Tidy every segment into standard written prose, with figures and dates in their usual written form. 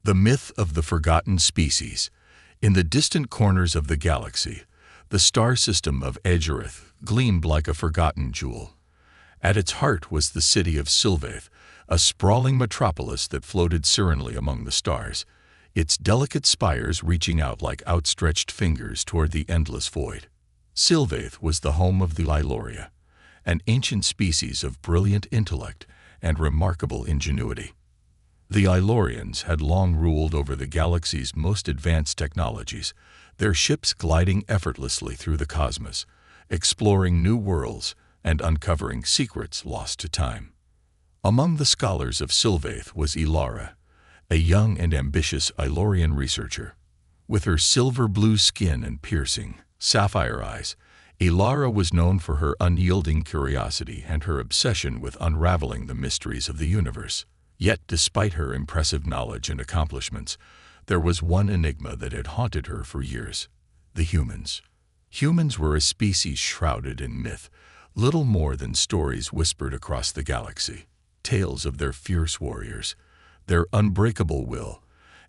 The myth of the forgotten species. In the distant corners of the galaxy, the star system of Edgerith gleamed like a forgotten jewel. At its heart was the city of Sylvaith, a sprawling metropolis that floated serenely among the stars, its delicate spires reaching out like outstretched fingers toward the endless void. Sylvaith was the home of the Iloria, an ancient species of brilliant intellect and remarkable ingenuity. The Ilorians had long ruled over the galaxy's most advanced technologies, their ships gliding effortlessly through the cosmos, exploring new worlds and uncovering secrets lost to time. Among the scholars of Sylvaith was Ilara, a young and ambitious Ilorian researcher. With her silver-blue skin and piercing, sapphire eyes, Ilara was known for her unyielding curiosity and her obsession with unraveling the mysteries of the universe. Yet, despite her impressive knowledge and accomplishments, there was one enigma that had haunted her for years: the humans. Humans were a species shrouded in myth, little more than stories whispered across the galaxy, tales of their fierce warriors, their unbreakable will,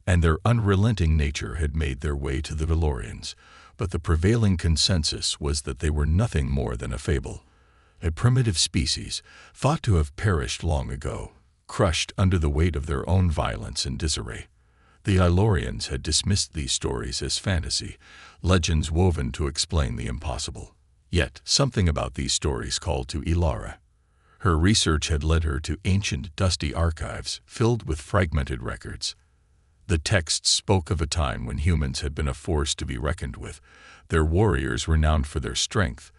and their unrelenting nature had made their way to the Valorians, but the prevailing consensus was that they were nothing more than a fable, a primitive species, thought to have perished long ago, crushed under the weight of their own violence and disarray. The Ilorians had dismissed these stories as fantasy, legends woven to explain the impossible. Yet, something about these stories called to Ilara. Her research had led her to ancient, dusty archives filled with fragmented records. The texts spoke of a time when humans had been a force to be reckoned with, their warriors renowned for their strength,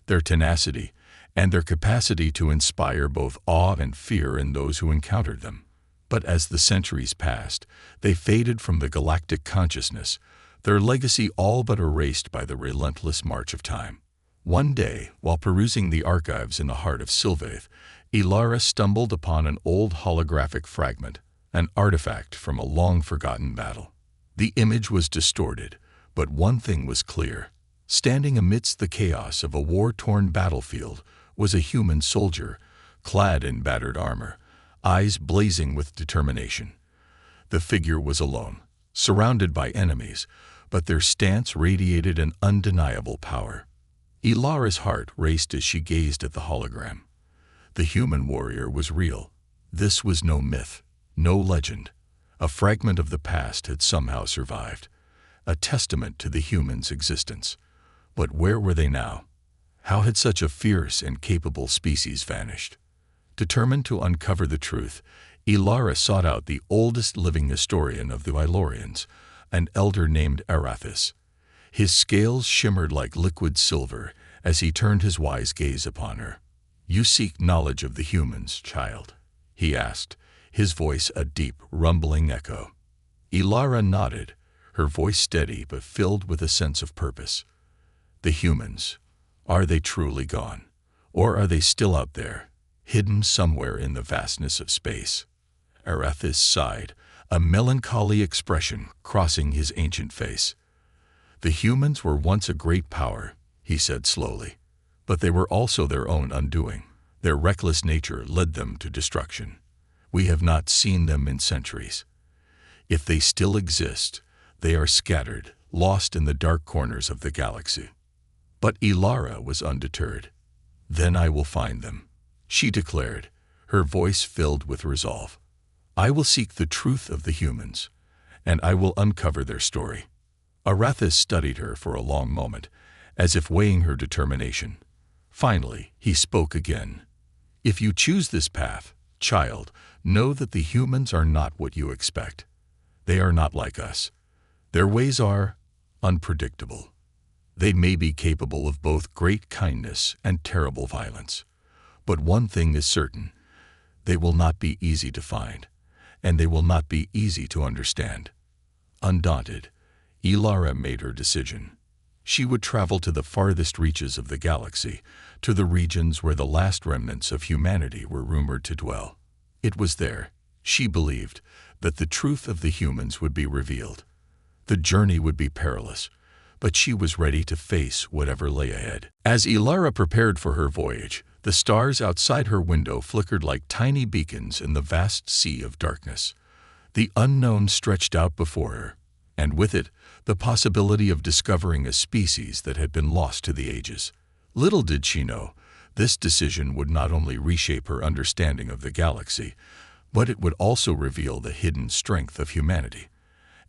their tenacity, and their capacity to inspire both awe and fear in those who encountered them. But as the centuries passed, they faded from the galactic consciousness, their legacy all but erased by the relentless march of time. One day, while perusing the archives in the heart of Sylvaith, Ilara stumbled upon an old holographic fragment, an artifact from a long-forgotten battle. The image was distorted, but one thing was clear. Standing amidst the chaos of a war-torn battlefield was a human soldier, clad in battered armor, eyes blazing with determination. The figure was alone, surrounded by enemies, but their stance radiated an undeniable power. Ilara's heart raced as she gazed at the hologram. The human warrior was real. This was no myth, no legend. A fragment of the past had somehow survived, a testament to the human's existence. But where were they now? How had such a fierce and capable species vanished? Determined to uncover the truth, Ilara sought out the oldest living historian of the Ilorians, an elder named Arathis. His scales shimmered like liquid silver as he turned his wise gaze upon her. "You seek knowledge of the humans, child?" he asked, his voice a deep, rumbling echo. Ilara nodded, her voice steady but filled with a sense of purpose. "The humans, are they truly gone? Or are they still out there, hidden somewhere in the vastness of space?" Arathis sighed, a melancholy expression crossing his ancient face. "The humans were once a great power," he said slowly, "but they were also their own undoing. Their reckless nature led them to destruction. We have not seen them in centuries. If they still exist, they are scattered, lost in the dark corners of the galaxy." But Ilara was undeterred. "Then I will find them," she declared, her voice filled with resolve. "I will seek the truth of the humans, and I will uncover their story." Arathis studied her for a long moment, as if weighing her determination. Finally, he spoke again. "If you choose this path, child, know that the humans are not what you expect. They are not like us. Their ways are unpredictable. They may be capable of both great kindness and terrible violence. But one thing is certain: they will not be easy to find, and they will not be easy to understand." Undaunted, Ilara made her decision. She would travel to the farthest reaches of the galaxy, to the regions where the last remnants of humanity were rumored to dwell. It was there, she believed, that the truth of the humans would be revealed. The journey would be perilous, but she was ready to face whatever lay ahead. As Ilara prepared for her voyage, the stars outside her window flickered like tiny beacons in the vast sea of darkness. The unknown stretched out before her, and with it, the possibility of discovering a species that had been lost to the ages. Little did she know, this decision would not only reshape her understanding of the galaxy, but it would also reveal the hidden strength of humanity,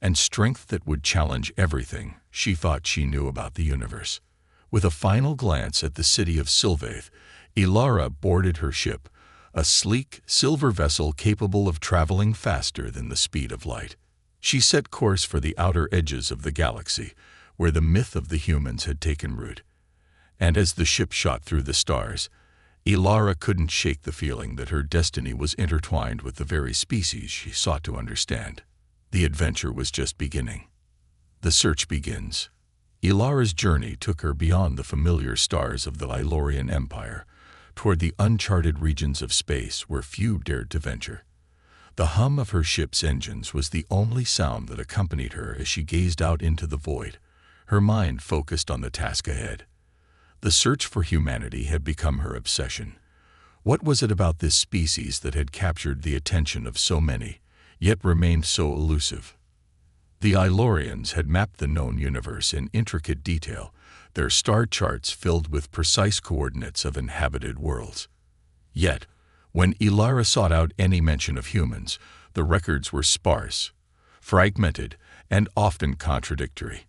and strength that would challenge everything she thought she knew about the universe. With a final glance at the city of Sylvaith, Ilara boarded her ship, a sleek, silver vessel capable of traveling faster than the speed of light. She set course for the outer edges of the galaxy, where the myth of the humans had taken root. And as the ship shot through the stars, Ilara couldn't shake the feeling that her destiny was intertwined with the very species she sought to understand. The adventure was just beginning. The search begins. Ilara's journey took her beyond the familiar stars of the Ilorian Empire, toward the uncharted regions of space where few dared to venture. The hum of her ship's engines was the only sound that accompanied her as she gazed out into the void, her mind focused on the task ahead. The search for humanity had become her obsession. What was it about this species that had captured the attention of so many, yet remained so elusive? The Ilorians had mapped the known universe in intricate detail, their star charts filled with precise coordinates of inhabited worlds. Yet, when Ilara sought out any mention of humans, the records were sparse, fragmented, and often contradictory.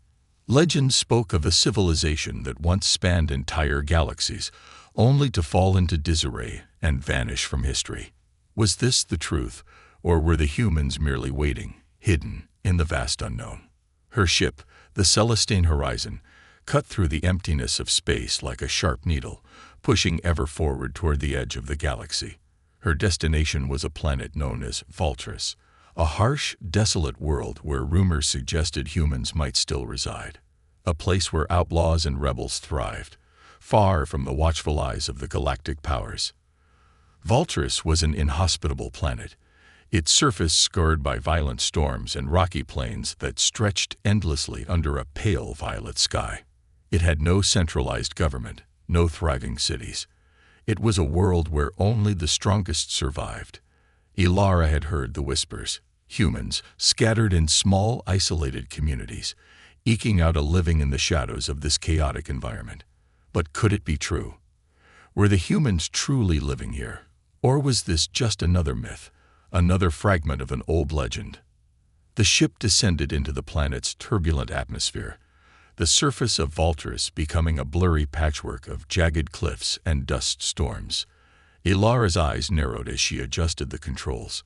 Legends spoke of a civilization that once spanned entire galaxies, only to fall into disarray and vanish from history. Was this the truth, or were the humans merely waiting, hidden, in the vast unknown? Her ship, the Celestine Horizon, cut through the emptiness of space like a sharp needle, pushing ever forward toward the edge of the galaxy. Her destination was a planet known as Valtris, a harsh, desolate world where rumors suggested humans might still reside. A place where outlaws and rebels thrived, far from the watchful eyes of the galactic powers. Valtris was an inhospitable planet, its surface scarred by violent storms and rocky plains that stretched endlessly under a pale violet sky. It had no centralized government, no thriving cities. It was a world where only the strongest survived. Ilara had heard the whispers, humans scattered in small, isolated communities, eking out a living in the shadows of this chaotic environment. But could it be true? Were the humans truly living here? Or was this just another myth, another fragment of an old legend? The ship descended into the planet's turbulent atmosphere, the surface of Valtris becoming a blurry patchwork of jagged cliffs and dust storms. Ilara's eyes narrowed as she adjusted the controls.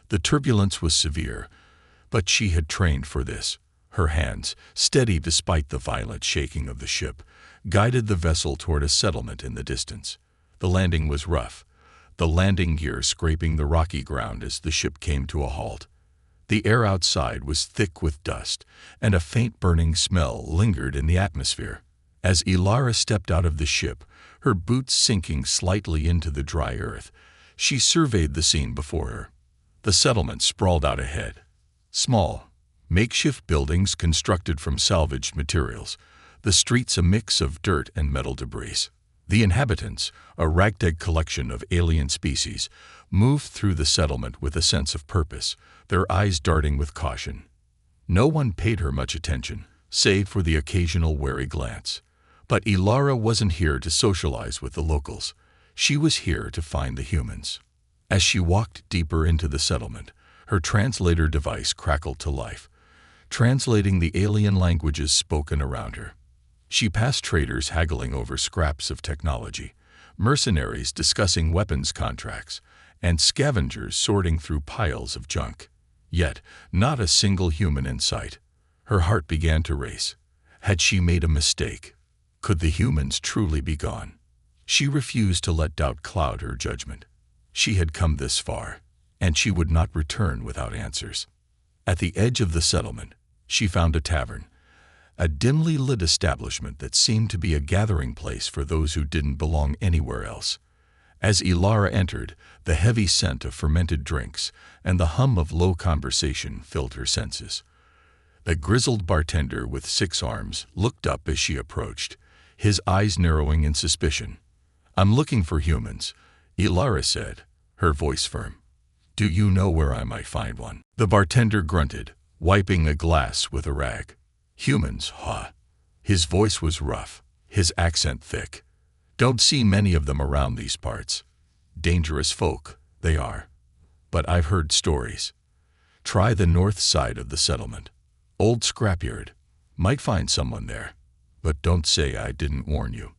The turbulence was severe, but she had trained for this. Her hands, steady despite the violent shaking of the ship, guided the vessel toward a settlement in the distance. The landing was rough, the landing gear scraping the rocky ground as the ship came to a halt. The air outside was thick with dust, and a faint burning smell lingered in the atmosphere. As Ilara stepped out of the ship, her boots sinking slightly into the dry earth, she surveyed the scene before her. The settlement sprawled out ahead. Small, makeshift buildings constructed from salvaged materials, the streets a mix of dirt and metal debris. The inhabitants, a ragtag collection of alien species, moved through the settlement with a sense of purpose, their eyes darting with caution. No one paid her much attention, save for the occasional wary glance. But Ilara wasn't here to socialize with the locals. She was here to find the humans. As she walked deeper into the settlement, her translator device crackled to life, translating the alien languages spoken around her. She passed traders haggling over scraps of technology, mercenaries discussing weapons contracts, and scavengers sorting through piles of junk. Yet, not a single human in sight. Her heart began to race. Had she made a mistake? Could the humans truly be gone? She refused to let doubt cloud her judgment. She had come this far, and she would not return without answers. At the edge of the settlement, she found a tavern, a dimly lit establishment that seemed to be a gathering place for those who didn't belong anywhere else. As Ilara entered, the heavy scent of fermented drinks and the hum of low conversation filled her senses. The grizzled bartender with 6 arms looked up as she approached, his eyes narrowing in suspicion. "I'm looking for humans," Ilara said, her voice firm. Do you know where I might find one? The bartender grunted, wiping a glass with a rag. Humans, huh? His voice was rough, his accent thick. Don't see many of them around these parts. Dangerous folk, they are. But I've heard stories. Try the north side of the settlement. Old scrapyard. Might find someone there. But don't say I didn't warn you.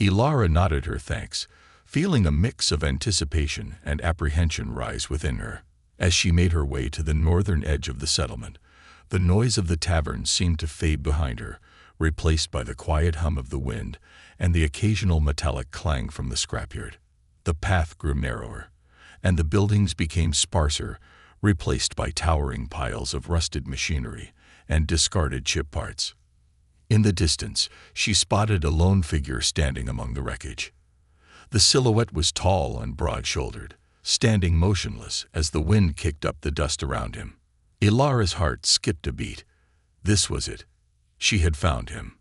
Ilara nodded her thanks, feeling a mix of anticipation and apprehension rise within her. As she made her way to the northern edge of the settlement, the noise of the tavern seemed to fade behind her, replaced by the quiet hum of the wind and the occasional metallic clang from the scrapyard. The path grew narrower, and the buildings became sparser, replaced by towering piles of rusted machinery and discarded ship parts. In the distance, she spotted a lone figure standing among the wreckage. The silhouette was tall and broad-shouldered, standing motionless as the wind kicked up the dust around him. Ilara's heart skipped a beat. This was it. She had found him.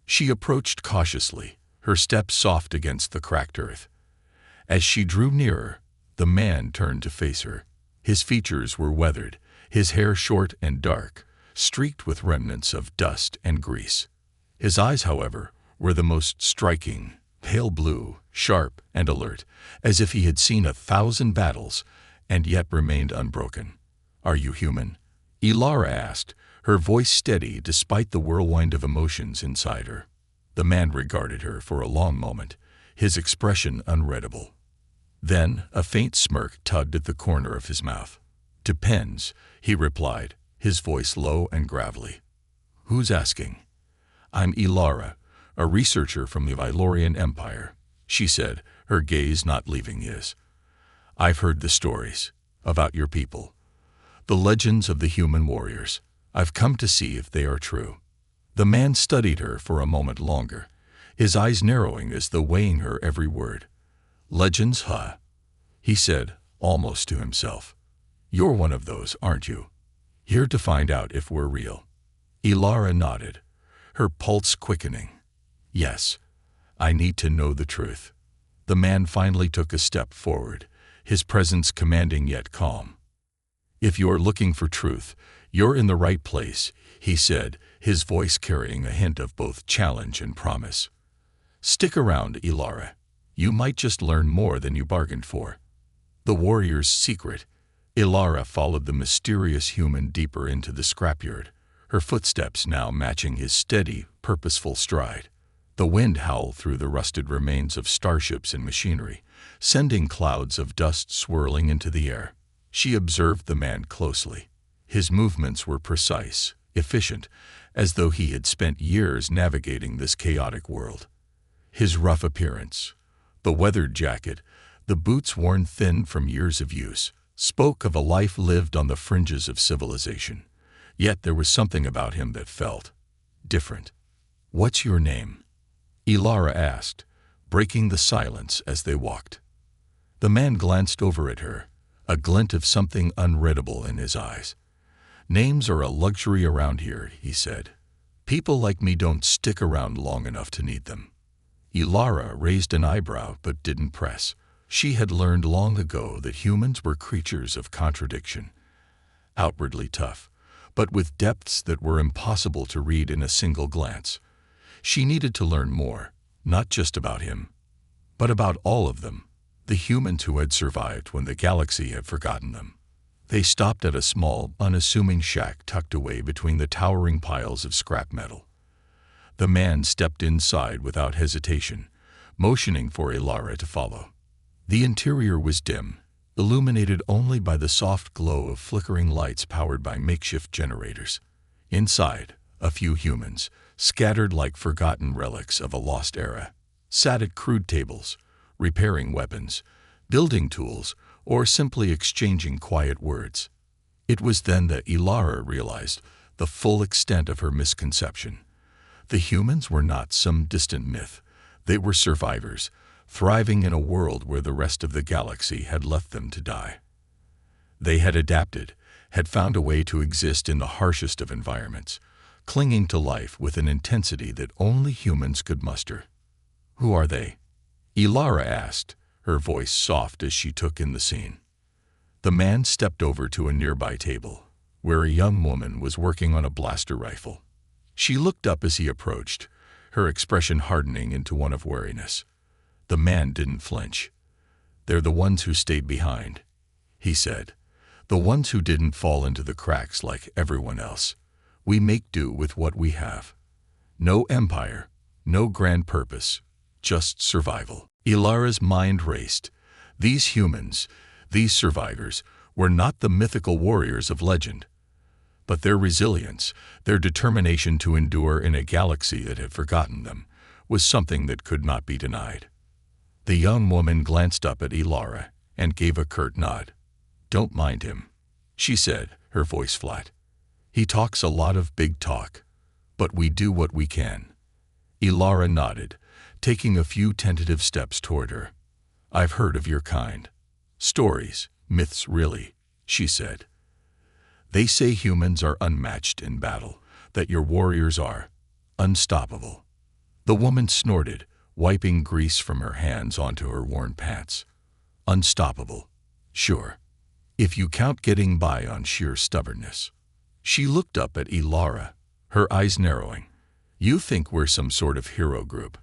She approached cautiously, her steps soft against the cracked earth. As she drew nearer, the man turned to face her. His features were weathered, his hair short and dark, streaked with remnants of dust and grease. His eyes, however, were the most striking, pale blue, sharp and alert, as if he had seen 1,000 battles and yet remained unbroken. "Are you human?" Ilara asked, her voice steady despite the whirlwind of emotions inside her. The man regarded her for a long moment, his expression unreadable. Then a faint smirk tugged at the corner of his mouth. "Depends," he replied, his voice low and gravelly. "Who's asking?" "I'm Ilara, a researcher from the Ilorian Empire," she said, her gaze not leaving his. "I've heard the stories about your people, the legends of the human warriors. I've come to see if they are true." The man studied her for a moment longer, his eyes narrowing as though weighing her every word. "Legends, huh?" he said, almost to himself. "You're one of those, aren't you? Here to find out if we're real." Ilara nodded, her pulse quickening. "Yes, I need to know the truth." The man finally took a step forward, his presence commanding yet calm. "If you're looking for truth, you're in the right place," he said, his voice carrying a hint of both challenge and promise. "Stick around, Ilara. You might just learn more than you bargained for." The warrior's secret. Ilara followed the mysterious human deeper into the scrapyard, her footsteps now matching his steady, purposeful stride. The wind howled through the rusted remains of starships and machinery, sending clouds of dust swirling into the air. She observed the man closely. His movements were precise, efficient, as though he had spent years navigating this chaotic world. His rough appearance, the weathered jacket, the boots worn thin from years of use, spoke of a life lived on the fringes of civilization. Yet there was something about him that felt different. "What's your name?" Ilara asked, breaking the silence as they walked. The man glanced over at her, a glint of something unreadable in his eyes. "Names are a luxury around here," he said. "People like me don't stick around long enough to need them." Ilara raised an eyebrow but didn't press. She had learned long ago that humans were creatures of contradiction. Outwardly tough, but with depths that were impossible to read in a single glance. She needed to learn more, not just about him, but about all of them, the humans who had survived when the galaxy had forgotten them. They stopped at a small, unassuming shack tucked away between the towering piles of scrap metal. The man stepped inside without hesitation, motioning for Ilara to follow. The interior was dim, illuminated only by the soft glow of flickering lights powered by makeshift generators. Inside, a few humans, scattered like forgotten relics of a lost era, sat at crude tables, repairing weapons, building tools, or simply exchanging quiet words. It was then that Ilara realized the full extent of her misconception. The humans were not some distant myth. They were survivors, thriving in a world where the rest of the galaxy had left them to die. They had adapted, had found a way to exist in the harshest of environments, clinging to life with an intensity that only humans could muster. "Who are they?" Ilara asked, her voice soft as she took in the scene. The man stepped over to a nearby table, where a young woman was working on a blaster rifle. She looked up as he approached, her expression hardening into one of wariness. The man didn't flinch. "They're the ones who stayed behind," he said. "The ones who didn't fall into the cracks like everyone else. We make do with what we have. No empire, no grand purpose, just survival." Ilara's mind raced. These humans, these survivors, were not the mythical warriors of legend. But their resilience, their determination to endure in a galaxy that had forgotten them, was something that could not be denied. The young woman glanced up at Ilara and gave a curt nod. "Don't mind him," she said, her voice flat. "He talks a lot of big talk, but we do what we can." Ilara nodded, taking a few tentative steps toward her. "I've heard of your kind. Stories, myths really," she said. "They say humans are unmatched in battle, that your warriors are unstoppable." The woman snorted, wiping grease from her hands onto her worn pants. "Unstoppable? Sure. If you count getting by on sheer stubbornness." She looked up at Ilara, her eyes narrowing. "You think we're some sort of hero group.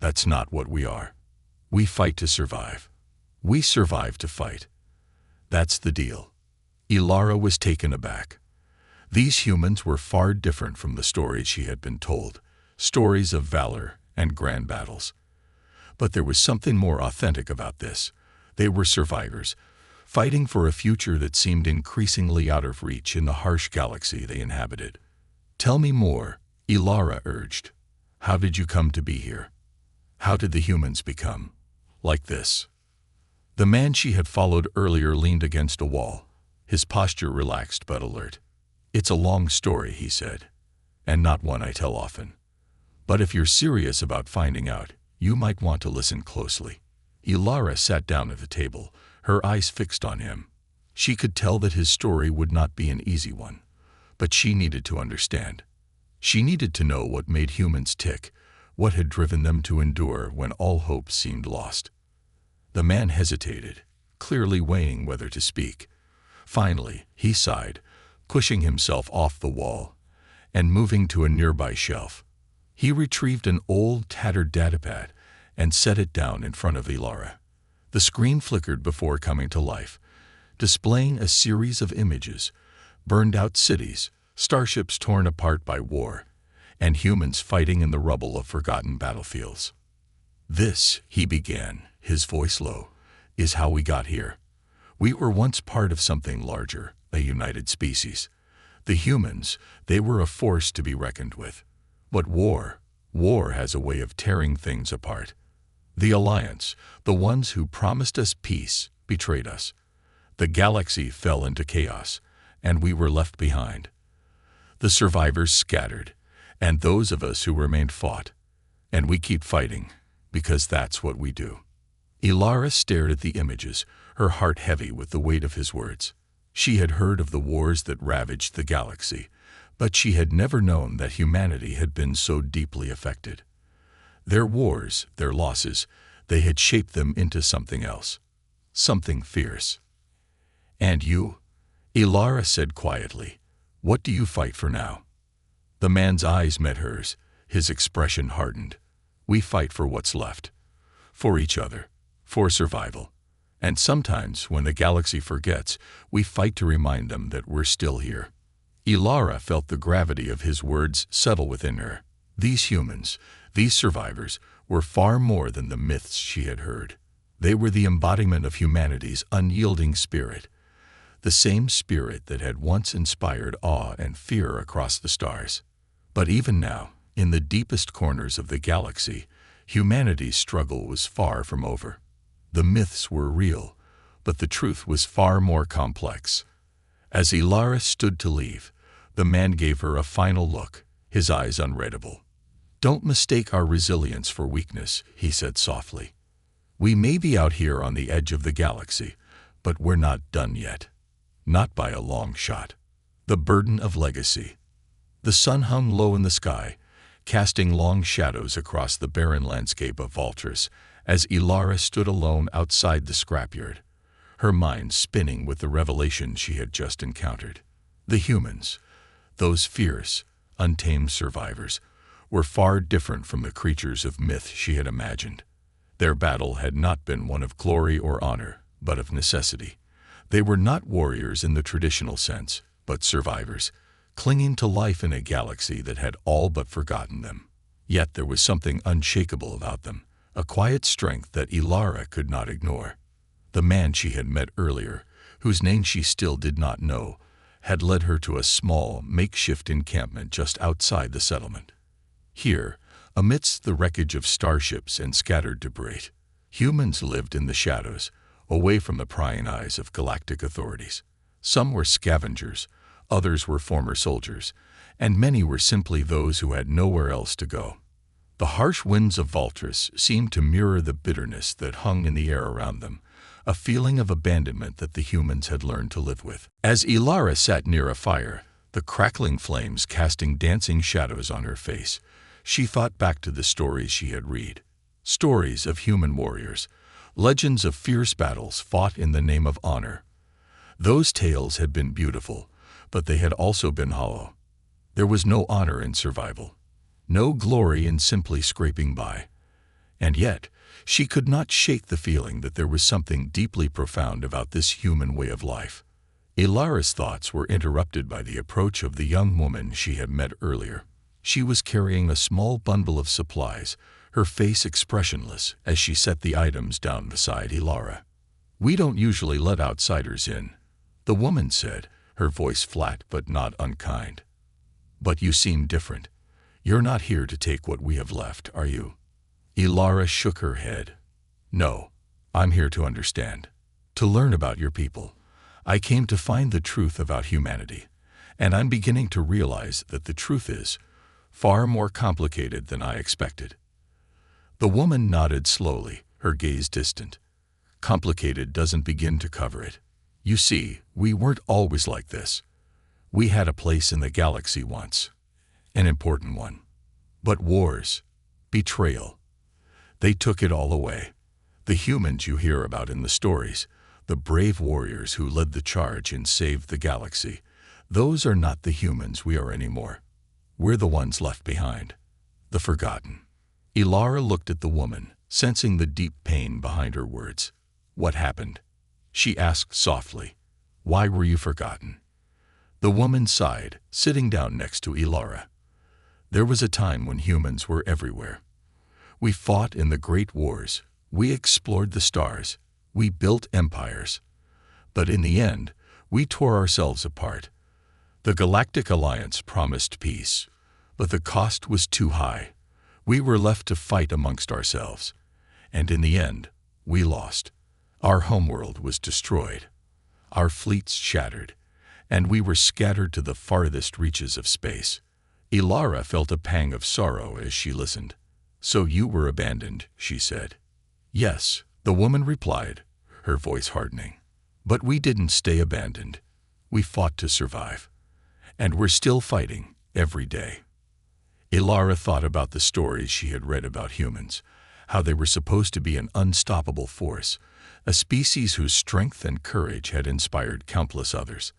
That's not what we are. We fight to survive. We survive to fight. That's the deal." Ilara was taken aback. These humans were far different from the stories she had been told, stories of valor and grand battles. But there was something more authentic about this. They were survivors, fighting for a future that seemed increasingly out of reach in the harsh galaxy they inhabited. "Tell me more," Ilara urged. "How did you come to be here? How did the humans become like this?" The man she had followed earlier leaned against a wall, his posture relaxed but alert. "It's a long story," he said, "and not one I tell often. But if you're serious about finding out, you might want to listen closely." Ilara sat down at the table, her eyes fixed on him. She could tell that his story would not be an easy one, but she needed to understand. She needed to know what made humans tick, what had driven them to endure when all hope seemed lost. The man hesitated, clearly weighing whether to speak. Finally, he sighed, pushing himself off the wall and moving to a nearby shelf. He retrieved an old, tattered datapad and set it down in front of Ilara. The screen flickered before coming to life, displaying a series of images: burned-out cities, starships torn apart by war, and humans fighting in the rubble of forgotten battlefields. "This," he began, his voice low, "is how we got here. We were once part of something larger, a united species. The humans, they were a force to be reckoned with. But war has a way of tearing things apart. The Alliance, the ones who promised us peace, betrayed us. The galaxy fell into chaos, and we were left behind. The survivors scattered, and those of us who remained fought. And we keep fighting, because that's what we do." Ilara stared at the images, her heart heavy with the weight of his words. She had heard of the wars that ravaged the galaxy, but she had never known that humanity had been so deeply affected. Their wars, their losses, they had shaped them into something else, something fierce. "And you?" Ilara said quietly. "What do you fight for now?" The man's eyes met hers, his expression hardened. "We fight for what's left. For each other. For survival. And sometimes, when the galaxy forgets, we fight to remind them that we're still here." Ilara felt the gravity of his words settle within her. These humans, these survivors, were far more than the myths she had heard. They were the embodiment of humanity's unyielding spirit, the same spirit that had once inspired awe and fear across the stars. But even now, in the deepest corners of the galaxy, humanity's struggle was far from over. The myths were real, but the truth was far more complex. As Ilara stood to leave, the man gave her a final look, his eyes unreadable. "Don't mistake our resilience for weakness," he said softly. "We may be out here on the edge of the galaxy, but we're not done yet. Not by a long shot." The burden of legacy. The sun hung low in the sky, casting long shadows across the barren landscape of Valtris as Ilara stood alone outside the scrapyard. her mind spinning with the revelation she had just encountered. The humans, those fierce, untamed survivors, were far different from the creatures of myth she had imagined. Their battle had not been one of glory or honor, but of necessity. They were not warriors in the traditional sense, but survivors, clinging to life in a galaxy that had all but forgotten them. Yet there was something unshakable about them, a quiet strength that Ilara could not ignore. The man she had met earlier, whose name she still did not know, had led her to a small, makeshift encampment just outside the settlement. Here, amidst the wreckage of starships and scattered debris, humans lived in the shadows, away from the prying eyes of galactic authorities. Some were scavengers, others were former soldiers, and many were simply those who had nowhere else to go. The harsh winds of Valtris seemed to mirror the bitterness that hung in the air around them, a feeling of abandonment that the humans had learned to live with. As Ilara sat near a fire, the crackling flames casting dancing shadows on her face, she thought back to the stories she had read. Stories of human warriors, legends of fierce battles fought in the name of honor. Those tales had been beautiful, but they had also been hollow. There was no honor in survival, no glory in simply scraping by. And yet, she could not shake the feeling that there was something deeply profound about this human way of life. Ilara's thoughts were interrupted by the approach of the young woman she had met earlier. She was carrying a small bundle of supplies, her face expressionless as she set the items down beside Ilara. "We don't usually let outsiders in," the woman said, her voice flat but not unkind. "But you seem different. You're not here to take what we have left, are you?" Ilara shook her head. "No, I'm here to understand, to learn about your people. I came to find the truth about humanity, and I'm beginning to realize that the truth is far more complicated than I expected." The woman nodded slowly, her gaze distant. "Complicated doesn't begin to cover it. You see, we weren't always like this. We had a place in the galaxy once, an important one. But wars, betrayal, they took it all away. The humans you hear about in the stories, the brave warriors who led the charge and saved the galaxy, those are not the humans we are anymore. We're the ones left behind, the forgotten." Ilara looked at the woman, sensing the deep pain behind her words. "What happened?" she asked softly. "Why were you forgotten?" The woman sighed, sitting down next to Ilara. "There was a time when humans were everywhere. We fought in the great wars, we explored the stars, we built empires. But in the end, we tore ourselves apart. The Galactic Alliance promised peace, but the cost was too high. We were left to fight amongst ourselves, and in the end, we lost. Our homeworld was destroyed, our fleets shattered, and we were scattered to the farthest reaches of space." Ilara felt a pang of sorrow as she listened. "So you were abandoned," she said. "Yes," the woman replied, her voice hardening. "But we didn't stay abandoned. We fought to survive. And we're still fighting, every day." Ilara thought about the stories she had read about humans, how they were supposed to be an unstoppable force, a species whose strength and courage had inspired countless others.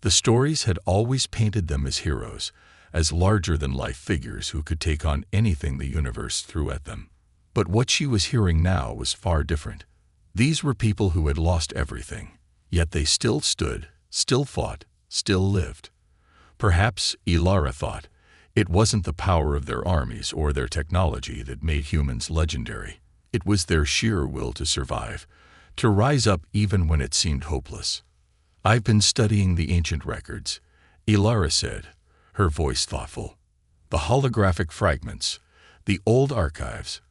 The stories had always painted them as heroes, as larger-than-life figures who could take on anything the universe threw at them. But what she was hearing now was far different. These were people who had lost everything, yet they still stood, still fought, still lived. Perhaps, Ilara thought, it wasn't the power of their armies or their technology that made humans legendary. It was their sheer will to survive, to rise up even when it seemed hopeless. "I've been studying the ancient records," Ilara said, her voice thoughtful. "The holographic fragments, the old archives.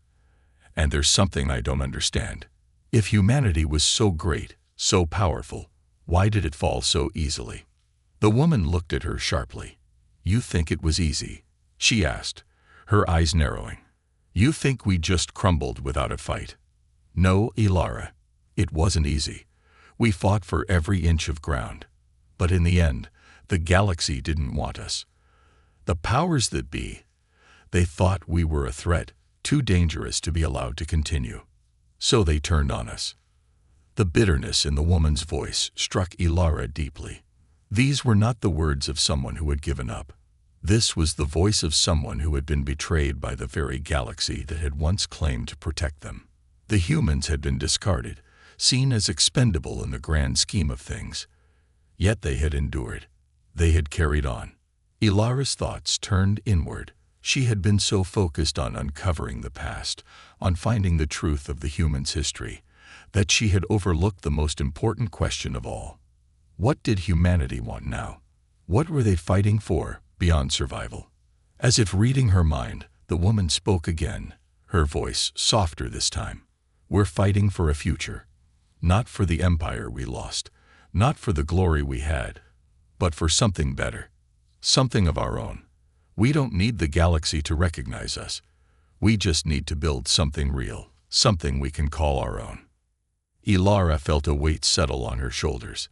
And there's something I don't understand. If humanity was so great, so powerful, why did it fall so easily?" The woman looked at her sharply. "You think it was easy?" she asked, her eyes narrowing. "You think we just crumbled without a fight?" "No, Ilara. It wasn't easy. We fought for every inch of ground. But in the end, the galaxy didn't want us. The powers that be, they thought we were a threat, too dangerous to be allowed to continue. So they turned on us. The bitterness in the woman's voice struck Ilara deeply. These were not the words of someone who had given up. This was the voice of someone who had been betrayed by the very galaxy that had once claimed to protect them. The humans had been discarded, seen as expendable in the grand scheme of things. Yet they had endured. They had carried on. Ilara's thoughts turned inward. She had been so focused on uncovering the past, on finding the truth of the human's history, that she had overlooked the most important question of all. What did humanity want now? What were they fighting for beyond survival? As if reading her mind, the woman spoke again, her voice softer this time. We're fighting for a future. Not for the empire we lost, not for the glory we had, but for something better, something of our own. We don't need the galaxy to recognize us. We just need to build something real, something we can call our own. Ilara felt a weight settle on her shoulders.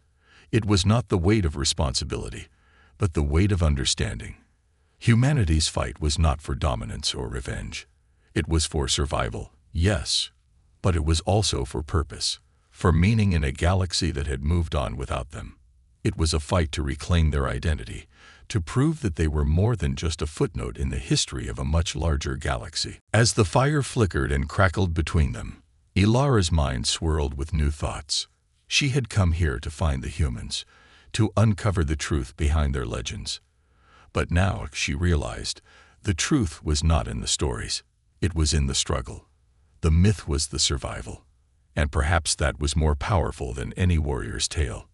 It was not the weight of responsibility, but the weight of understanding. Humanity's fight was not for dominance or revenge. It was for survival, yes, but it was also for purpose, for meaning in a galaxy that had moved on without them. It was a fight to reclaim their identity, to prove that they were more than just a footnote in the history of a much larger galaxy. As the fire flickered and crackled between them, Ilara's mind swirled with new thoughts. She had come here to find the humans, to uncover the truth behind their legends. But now she realized the truth was not in the stories. It was in the struggle. The myth was the survival. And perhaps that was more powerful than any warrior's tale.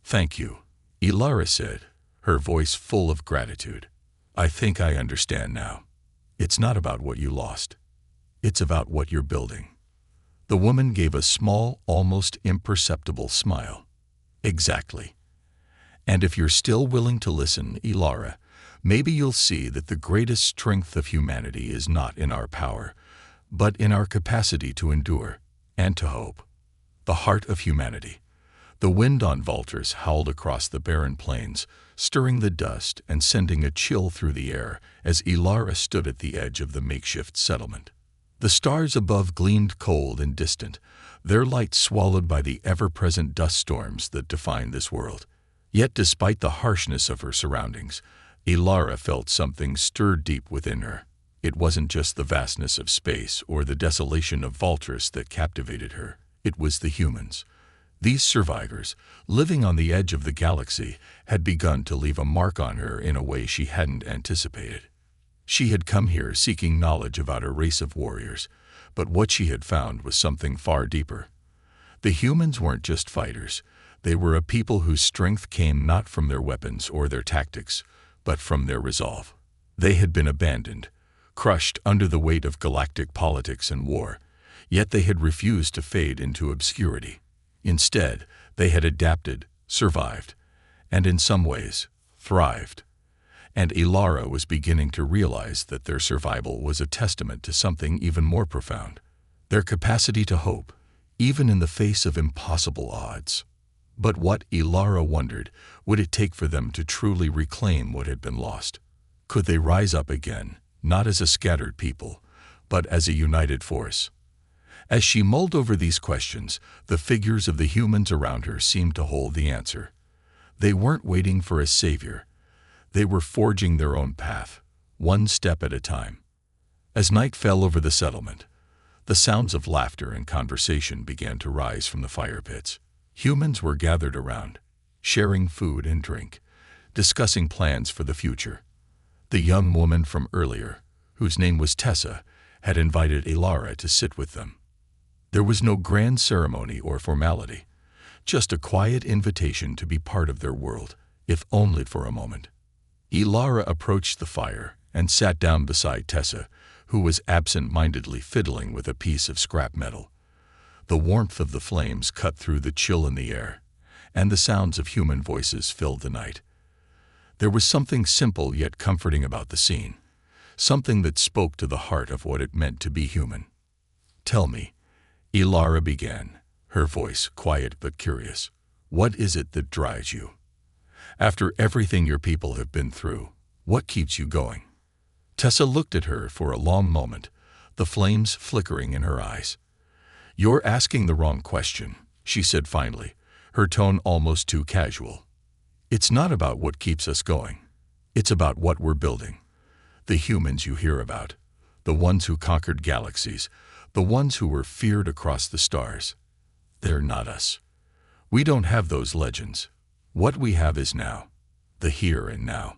"Thank you," Ilara said, her voice full of gratitude. "I think I understand now. It's not about what you lost. It's about what you're building." The woman gave a small, almost imperceptible smile. "Exactly. And if you're still willing to listen, Ilara, maybe you'll see that the greatest strength of humanity is not in our power, but in our capacity to endure and to hope." The heart of humanity. The wind on Valters howled across the barren plains, stirring the dust and sending a chill through the air as Ilara stood at the edge of the makeshift settlement. The stars above gleamed cold and distant, their light swallowed by the ever-present dust storms that define this world. Yet despite the harshness of her surroundings, Ilara felt something stir deep within her. It wasn't just the vastness of space or the desolation of Valtris that captivated her. It was the humans. These survivors, living on the edge of the galaxy, had begun to leave a mark on her in a way she hadn't anticipated. She had come here seeking knowledge about a race of warriors, but what she had found was something far deeper. The humans weren't just fighters. They were a people whose strength came not from their weapons or their tactics, but from their resolve. They had been abandoned, crushed under the weight of galactic politics and war, yet they had refused to fade into obscurity. Instead, they had adapted, survived, and in some ways, thrived. And Ilara was beginning to realize that their survival was a testament to something even more profound, their capacity to hope, even in the face of impossible odds. But what, Ilara wondered, would it take for them to truly reclaim what had been lost? Could they rise up again, not as a scattered people, but as a united force? As she mulled over these questions, the figures of the humans around her seemed to hold the answer. They weren't waiting for a savior. They were forging their own path, one step at a time. As night fell over the settlement, the sounds of laughter and conversation began to rise from the fire pits. Humans were gathered around, sharing food and drink, discussing plans for the future. The young woman from earlier, whose name was Tessa, had invited Ilara to sit with them. There was no grand ceremony or formality, just a quiet invitation to be part of their world, if only for a moment. Ilara approached the fire and sat down beside Tessa, who was absent-mindedly fiddling with a piece of scrap metal. The warmth of the flames cut through the chill in the air, and the sounds of human voices filled the night. There was something simple yet comforting about the scene, something that spoke to the heart of what it meant to be human. "Tell me," Ilara began, her voice quiet but curious, "what is it that drives you? After everything your people have been through, what keeps you going?" Tessa looked at her for a long moment, the flames flickering in her eyes. "You're asking the wrong question," she said finally, her tone almost too casual. It's not about what keeps us going. It's about what we're building. The humans you hear about, the ones who conquered galaxies, the ones who were feared across the stars. They're not us. We don't have those legends. What we have is now, the here and now.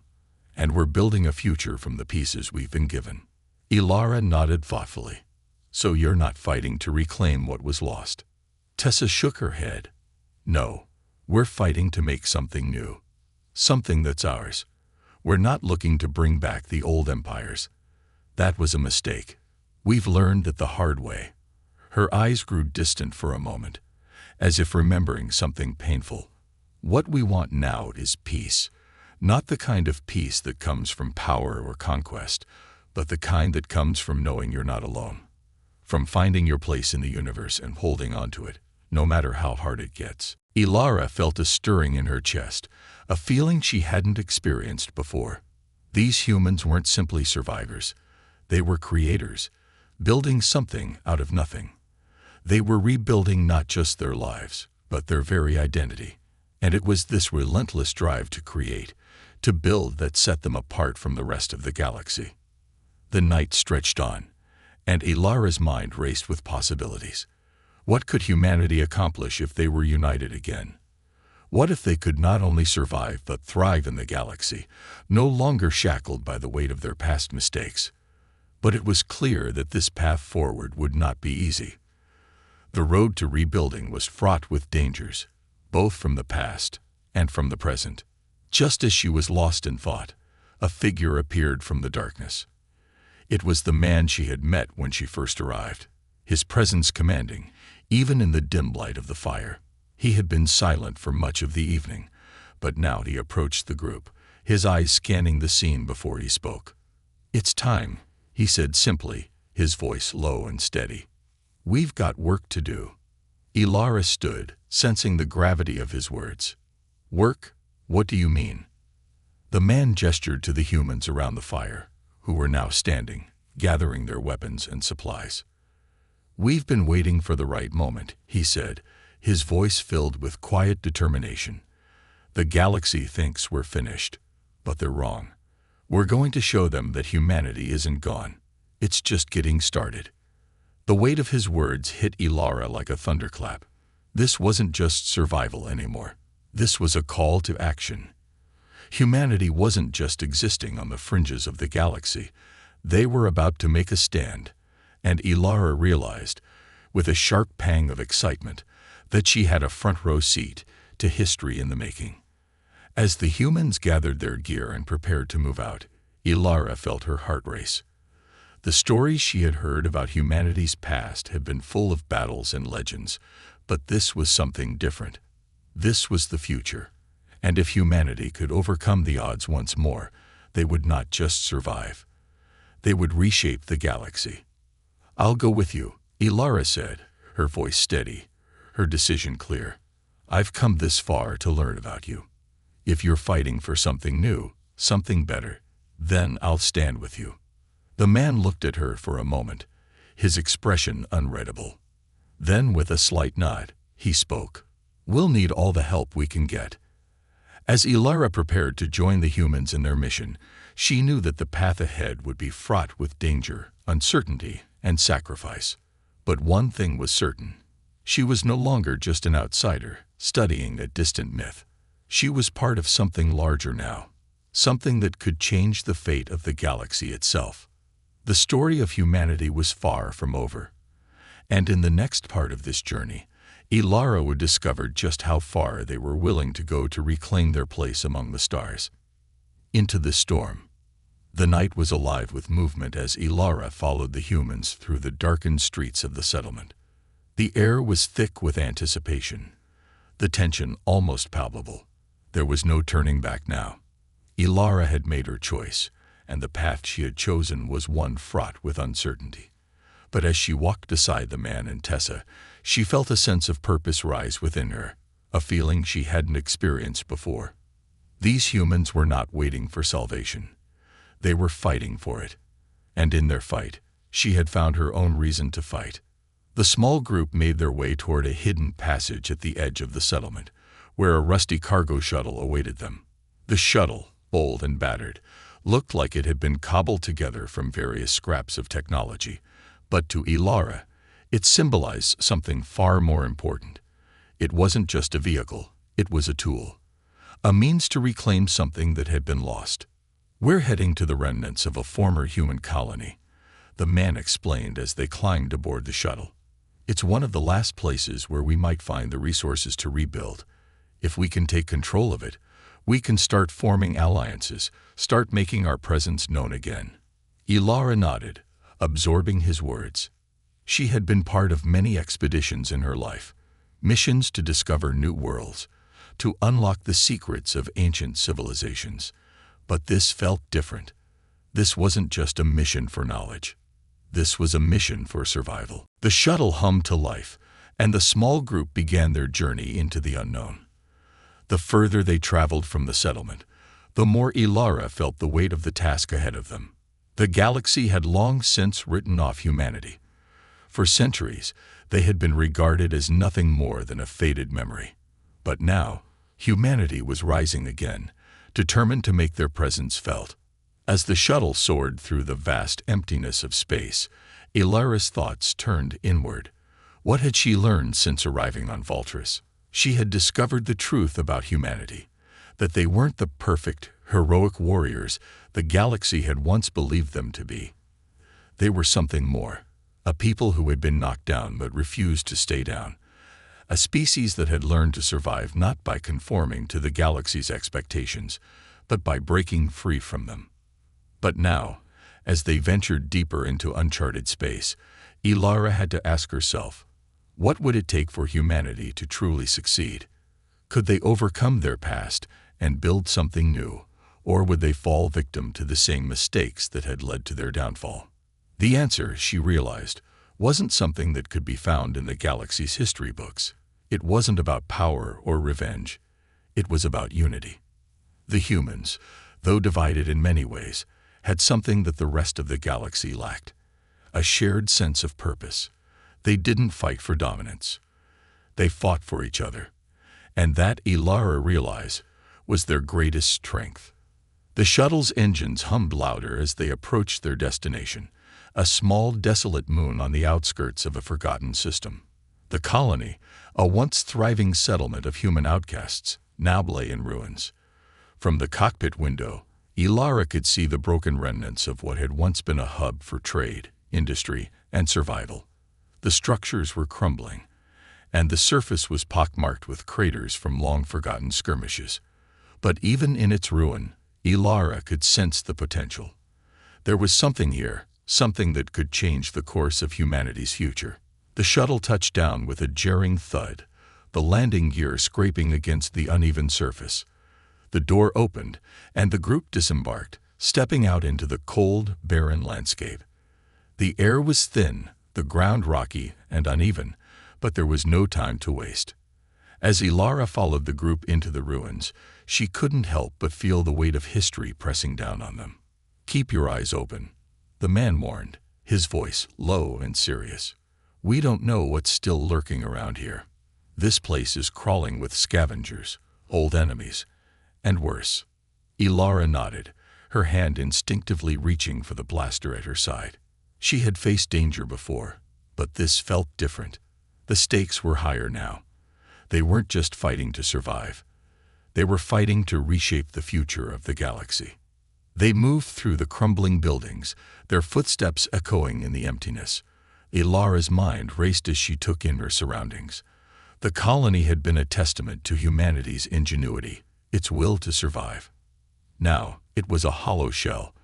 And we're building a future from the pieces we've been given. Ilara nodded thoughtfully. So you're not fighting to reclaim what was lost? Tessa shook her head. No, we're fighting to make something new. Something that's ours. We're not looking to bring back the old empires. That was a mistake. We've learned it the hard way. Her eyes grew distant for a moment, as if remembering something painful. What we want now is peace. Not the kind of peace that comes from power or conquest, but the kind that comes from knowing you're not alone. From finding your place in the universe and holding on to it, no matter how hard it gets. Ilara felt a stirring in her chest, a feeling she hadn't experienced before. These humans weren't simply survivors. They were creators, building something out of nothing. They were rebuilding not just their lives, but their very identity. And it was this relentless drive to create, to build, that set them apart from the rest of the galaxy. The night stretched on, and Ilara's mind raced with possibilities. What could humanity accomplish if they were united again? What if they could not only survive but thrive in the galaxy, no longer shackled by the weight of their past mistakes? But it was clear that this path forward would not be easy. The road to rebuilding was fraught with dangers, both from the past and from the present. Just as she was lost in thought, a figure appeared from the darkness. It was the man she had met when she first arrived, his presence commanding, even in the dim light of the fire. He had been silent for much of the evening, but now he approached the group, his eyes scanning the scene before he spoke. "It's time," he said simply, his voice low and steady. "We've got work to do." Ilara stood, sensing the gravity of his words. "Work? What do you mean?" The man gestured to the humans around the fire, who were now standing, gathering their weapons and supplies. "We've been waiting for the right moment," he said, his voice filled with quiet determination. "The galaxy thinks we're finished, but they're wrong. We're going to show them that humanity isn't gone. It's just getting started." The weight of his words hit Ilara like a thunderclap. This wasn't just survival anymore. This was a call to action. Humanity wasn't just existing on the fringes of the galaxy. They were about to make a stand, and Ilara realized, with a sharp pang of excitement, that she had a front-row seat to history in the making. As the humans gathered their gear and prepared to move out, Ilara felt her heart race. The stories she had heard about humanity's past had been full of battles and legends, but this was something different. This was the future, and if humanity could overcome the odds once more, they would not just survive. They would reshape the galaxy. "I'll go with you," Ilara said, her voice steady, her decision clear. "I've come this far to learn about you. If you're fighting for something new, something better, then I'll stand with you." The man looked at her for a moment, his expression unreadable. Then, with a slight nod, he spoke. "We'll need all the help we can get." As Ilara prepared to join the humans in their mission, she knew that the path ahead would be fraught with danger, uncertainty, and sacrifice. But one thing was certain. She was no longer just an outsider, studying a distant myth. She was part of something larger now, something that could change the fate of the galaxy itself. The story of humanity was far from over. And in the next part of this journey, Ilara would discover just how far they were willing to go to reclaim their place among the stars. Into the storm. The night was alive with movement as Ilara followed the humans through the darkened streets of the settlement. The air was thick with anticipation, the tension almost palpable. There was no turning back now. Ilara had made her choice, and the path she had chosen was one fraught with uncertainty. But as she walked beside the man and Tessa, she felt a sense of purpose rise within her, a feeling she hadn't experienced before. These humans were not waiting for salvation. They were fighting for it. And in their fight, she had found her own reason to fight. The small group made their way toward a hidden passage at the edge of the settlement, where a rusty cargo shuttle awaited them. The shuttle, old and battered, looked like it had been cobbled together from various scraps of technology, but to Ilara, it symbolized something far more important. It wasn't just a vehicle, it was a tool, a means to reclaim something that had been lost. "We're heading to the remnants of a former human colony," the man explained as they climbed aboard the shuttle. "It's one of the last places where we might find the resources to rebuild. If we can take control of it, we can start forming alliances, start making our presence known again." Ilara nodded, absorbing his words. She had been part of many expeditions in her life, missions to discover new worlds, to unlock the secrets of ancient civilizations. But this felt different. This wasn't just a mission for knowledge. This was a mission for survival. The shuttle hummed to life, and the small group began their journey into the unknown. The further they traveled from the settlement, the more Ilara felt the weight of the task ahead of them. The galaxy had long since written off humanity. For centuries, they had been regarded as nothing more than a faded memory. But now, humanity was rising again, determined to make their presence felt. As the shuttle soared through the vast emptiness of space, Ilara's thoughts turned inward. What had she learned since arriving on Voltris? She had discovered the truth about humanity, that they weren't the perfect, heroic warriors the galaxy had once believed them to be. They were something more, a people who had been knocked down but refused to stay down, a species that had learned to survive not by conforming to the galaxy's expectations, but by breaking free from them. But now, as they ventured deeper into uncharted space, Ilara had to ask herself, what would it take for humanity to truly succeed? Could they overcome their past and build something new, or would they fall victim to the same mistakes that had led to their downfall? The answer, she realized, wasn't something that could be found in the galaxy's history books. It wasn't about power or revenge. It was about unity. The humans, though divided in many ways, had something that the rest of the galaxy lacked: a shared sense of purpose. They didn't fight for dominance. They fought for each other. And that, Ilara realized, was their greatest strength. The shuttle's engines hummed louder as they approached their destination, a small, desolate moon on the outskirts of a forgotten system. The colony, a once thriving settlement of human outcasts, now lay in ruins. From the cockpit window, Ilara could see the broken remnants of what had once been a hub for trade, industry, and survival. The structures were crumbling, and the surface was pockmarked with craters from long-forgotten skirmishes. But even in its ruin, Ilara could sense the potential. There was something here, something that could change the course of humanity's future. The shuttle touched down with a jarring thud, the landing gear scraping against the uneven surface. The door opened, and the group disembarked, stepping out into the cold, barren landscape. The air was thin, the ground rocky and uneven, but there was no time to waste. As Ilara followed the group into the ruins, she couldn't help but feel the weight of history pressing down on them. "Keep your eyes open," the man warned, his voice low and serious. "We don't know what's still lurking around here. This place is crawling with scavengers, old enemies, and worse." Ilara nodded, her hand instinctively reaching for the blaster at her side. She had faced danger before, but this felt different. The stakes were higher now. They weren't just fighting to survive. They were fighting to reshape the future of the galaxy. They moved through the crumbling buildings, their footsteps echoing in the emptiness. Ilara's mind raced as she took in her surroundings. The colony had been a testament to humanity's ingenuity, its will to survive. Now, it was a hollow shell,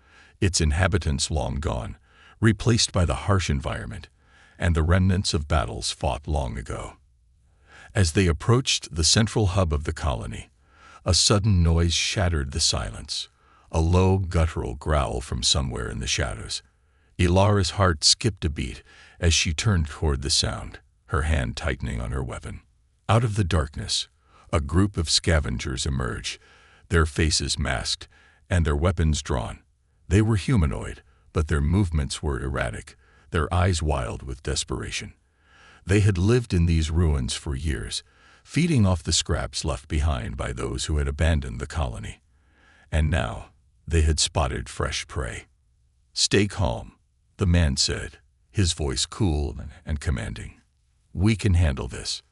its inhabitants long gone, replaced by the harsh environment and the remnants of battles fought long ago. As they approached the central hub of the colony, a sudden noise shattered the silence, a low, guttural growl from somewhere in the shadows. Ilara's heart skipped a beat as she turned toward the sound, her hand tightening on her weapon. Out of the darkness, a group of scavengers emerged, their faces masked and their weapons drawn. They were humanoid, but their movements were erratic, their eyes wild with desperation. They had lived in these ruins for years, feeding off the scraps left behind by those who had abandoned the colony. And now they had spotted fresh prey. "Stay calm," the man said, his voice cool and commanding. "We can handle this."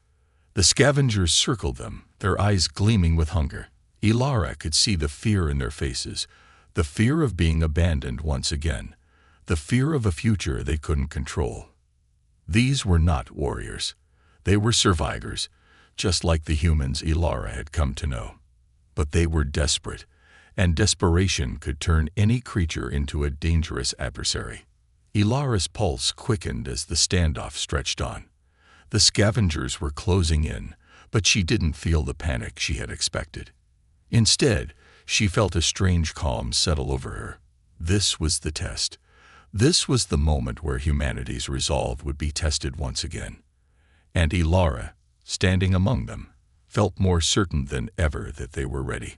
The scavengers circled them, their eyes gleaming with hunger. Ilara could see the fear in their faces, the fear of being abandoned once again, the fear of a future they couldn't control. These were not warriors. They were survivors, just like the humans Ilara had come to know. But they were desperate, and desperation could turn any creature into a dangerous adversary. Ilara's pulse quickened as the standoff stretched on. The scavengers were closing in, but she didn't feel the panic she had expected. Instead, she felt a strange calm settle over her. This was the test. This was the moment where humanity's resolve would be tested once again. And Ilara, standing among them, felt more certain than ever that they were ready.